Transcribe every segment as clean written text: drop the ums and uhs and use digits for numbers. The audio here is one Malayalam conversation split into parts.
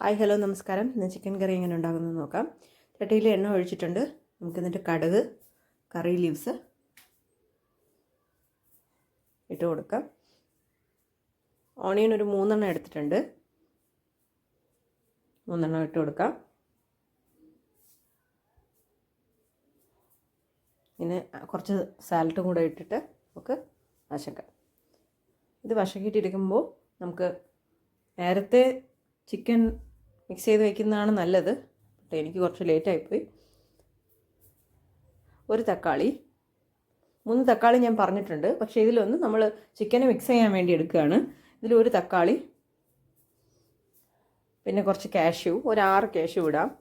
ഹായ് ഹലോ നമസ്കാരം. ഇന്ന് ചിക്കൻ കറി എങ്ങനെ ഉണ്ടാകുന്നത് നോക്കാം. ചട്ടിയിൽ എണ്ണ ഒഴിച്ചിട്ടുണ്ട്. നമുക്ക് എന്നിട്ട് കടുക്, കറി ലീവ്സ് ഇട്ട് കൊടുക്കാം. ഓണിയൻ ഒരു 3 എടുത്തിട്ടുണ്ട്. 3 ഇട്ട് കൊടുക്കാം. പിന്നെ കുറച്ച് സാലറ്റും കൂടെ ഇട്ടിട്ട് നമുക്ക് വശക്കാം. ഇത് വശക്കിയിട്ടിരിക്കുമ്പോൾ നമുക്ക് നേരത്തെ ചിക്കൻ മിക്സ് ചെയ്ത് വയ്ക്കുന്നതാണ് നല്ലത്. പക്ഷേ എനിക്ക് കുറച്ച് ലേറ്റായിപ്പോയി. ഒരു തക്കാളി, 3 തക്കാളി ഞാൻ പറഞ്ഞിട്ടുണ്ട്. പക്ഷേ ഇതിലൊന്ന് നമ്മൾ ചിക്കനെ മിക്സ് ചെയ്യാൻ വേണ്ടി എടുക്കുകയാണ്. ഇതിലൊരു തക്കാളി, പിന്നെ കുറച്ച് കാഷ്യൂ, ഒരു 6 കാഷ്യൂ ഇടാം.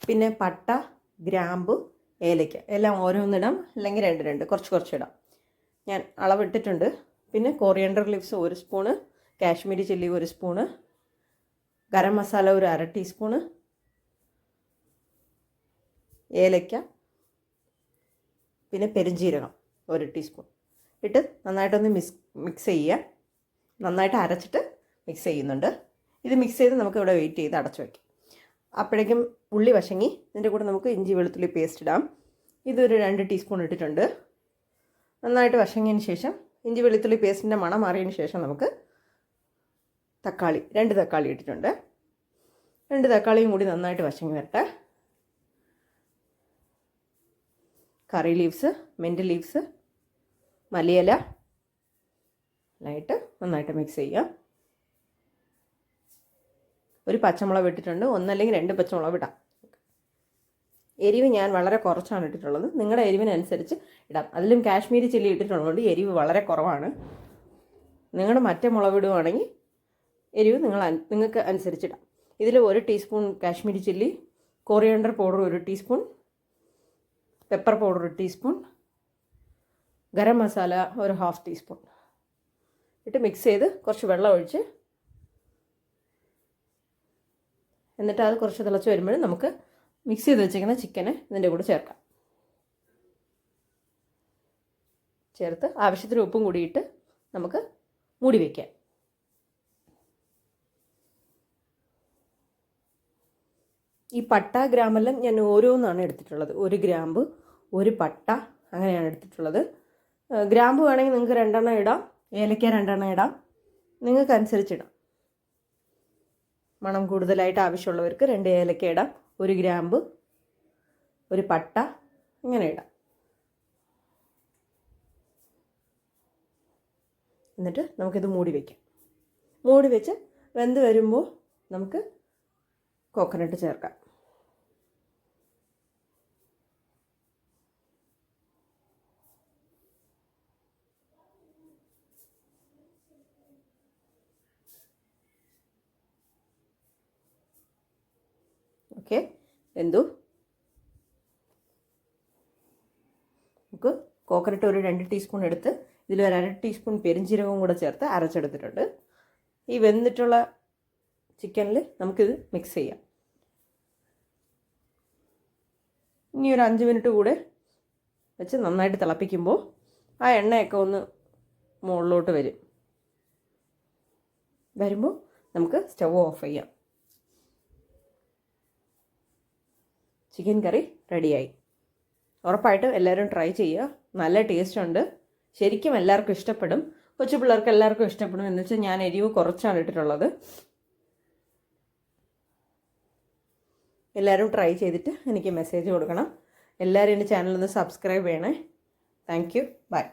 പിന്നെ പട്ട, ഗ്രാമ്പു, ഏലയ്ക്ക എല്ലാം ഓരോന്നിടാം, അല്ലെങ്കിൽ രണ്ട് കുറച്ച് ഇടാം. ഞാൻ അളവിട്ടിട്ടുണ്ട്. പിന്നെ coriander leaves 1 spoon, Kashmiri chilli 1 spoon, garam masala ഒരു 1/2 ടീസ്പൂണ്, ഏലയ്ക്ക, പിന്നെ പെരുംജീരകം 1 ടീസ്പൂൺ ഇട്ട് നന്നായിട്ടൊന്ന് മിക്സ് ചെയ്യുക. നന്നായിട്ട് അരച്ചിട്ട് മിക്സ് ചെയ്യുന്നുണ്ട്. ഇത് മിക്സ് ചെയ്ത് നമുക്ക് ഇവിടെ വെയിറ്റ് ചെയ്ത് അടച്ചു വയ്ക്കാം. അപ്പോഴേക്കും ഉള്ളി വശങ്ങി. ഇതിൻ്റെ കൂടെ നമുക്ക് ഇഞ്ചി വെളുത്തുള്ളി പേസ്റ്റ് ഇടാം. ഇതൊരു 2 ടീസ്പൂൺ ഇട്ടിട്ടുണ്ട്. നന്നായിട്ട് വശങ്ങിയതിന് ശേഷം ഇഞ്ചി വെളുത്തുള്ളി പേസ്റ്റിൻ്റെ മണം മാറിയതിന് ശേഷം നമുക്ക് തക്കാളി 2 തക്കാളി ഇട്ടിട്ടുണ്ട്. 2 തക്കാളിയും കൂടി നന്നായിട്ട് വശങ്ങി വരട്ടെ. കറി ലീവ്സ്, മിൻറ്റ് ലീവ്സ്, മല്ലിയില നന്നായിട്ട് മിക്സ് ചെയ്യുക. ഒരു പച്ചമുളക് ഇട്ടിട്ടുണ്ട്. 1 അല്ലെങ്കിൽ 2 പച്ചമുളക് ഇടാം. എരിവ് ഞാൻ വളരെ കുറച്ചാണ് ഇട്ടിട്ടുള്ളത്. നിങ്ങളുടെ എരിവിനനുസരിച്ച് ഇടാം. അതിലും കാശ്മീരി ചില്ലി ഇട്ടിട്ടുള്ളതുകൊണ്ട് എരിവ് വളരെ കുറവാണ്. നിങ്ങളുടെ മറ്റേ മുളക് ഇടുവാണെങ്കിൽ എരിവ് നിങ്ങൾക്ക് അനുസരിച്ചിടാം. ഇതിൽ 1 teaspoon Kashmiri chilli, coriander powder 1 teaspoon, pepper powder 1 teaspoon, garam masala ഒരു 1/2 ടീസ്പൂൺ ഇട്ട് മിക്സ് ചെയ്ത് കുറച്ച് വെള്ളം ഒഴിച്ച് എന്നിട്ട് അത് കുറച്ച് തിളച്ച് വരുമ്പോഴും നമുക്ക് മിക്സ് ചെയ്ത് വെച്ചിരിക്കുന്ന ചിക്കന് ഇതിൻ്റെ കൂടെ ചേർക്കാം. ചേർത്ത് ആവശ്യത്തിന് ഉപ്പും കൂടിയിട്ട് നമുക്ക് മൂടി വയ്ക്കാം. ഈ പട്ട, ഗ്രാമ്പെല്ലാം ഞാൻ ഓരോന്നാണ് എടുത്തിട്ടുള്ളത്. 1 ഗ്രാമ്പ്, 1 പട്ട, അങ്ങനെയാണ് എടുത്തിട്ടുള്ളത്. ഗ്രാമ്പ് വേണമെങ്കിൽ നിങ്ങൾക്ക് 2 ഇടാം, ഏലയ്ക്ക 2 ഇടാം, നിങ്ങൾക്ക് അനുസരിച്ചിടാം. മണം കൂടുതലായിട്ട് ആവശ്യമുള്ളവർക്ക് 2 ഏലയ്ക്ക ഇടാം, 1 ഗ്രാമ്പ്, 1 പട്ട, ഇങ്ങനെ ഇടാം. എന്നിട്ട് നമുക്കിത് മൂടി വയ്ക്കാം. മൂടി വെച്ച് വെന്ത് വരുമ്പോൾ നമുക്ക് കോക്കനട്ട് ചേർക്കാം. ഓക്കെ, വെന്തു. നമുക്ക് കോക്കനട്ട് ഒരു 2 ടീസ്പൂൺ എടുത്ത് ഇതിലൊരു 1/2 ടീസ്പൂൺ പെരുംജീരകവും കൂടെ ചേർത്ത് അരച്ചെടുത്തിട്ടുണ്ട്. ഈ വെന്തിട്ടുള്ള ചിക്കനിൽ നമുക്കിത് മിക്സ് ചെയ്യാം. ഇനി ഒരു 5 മിനിറ്റ് കൂടെ വെച്ച് നന്നായിട്ട് തിളപ്പിക്കുമ്പോൾ ആ എണ്ണയൊക്കെ ഒന്ന് മുകളിലോട്ട് വരുമ്പോൾ നമുക്ക് സ്റ്റവ് ഓഫ് ചെയ്യാം. ചിക്കൻ കറി റെഡിയായി. ഉറപ്പായിട്ടും എല്ലാവരും ട്രൈ ചെയ്യുക. നല്ല ടേസ്റ്റ് ഉണ്ട്. ശരിക്കും എല്ലാവർക്കും ഇഷ്ടപ്പെടും. കൊച്ചു പിള്ളേർക്ക് എല്ലാവർക്കും ഇഷ്ടപ്പെടും. എന്ന് വെച്ചാൽ ഞാൻ എരിവ് കുറച്ചാണ് ഇട്ടിട്ടുള്ളത്. എല്ലാവരും ട്രൈ ചെയ്തിട്ട് എനിക്ക് മെസ്സേജ് കൊടുക്കണം. എല്ലാവരും എൻ്റെ ചാനലൊന്ന് സബ്സ്ക്രൈബ് ചെയ്യണേ. Thank you. ബൈ.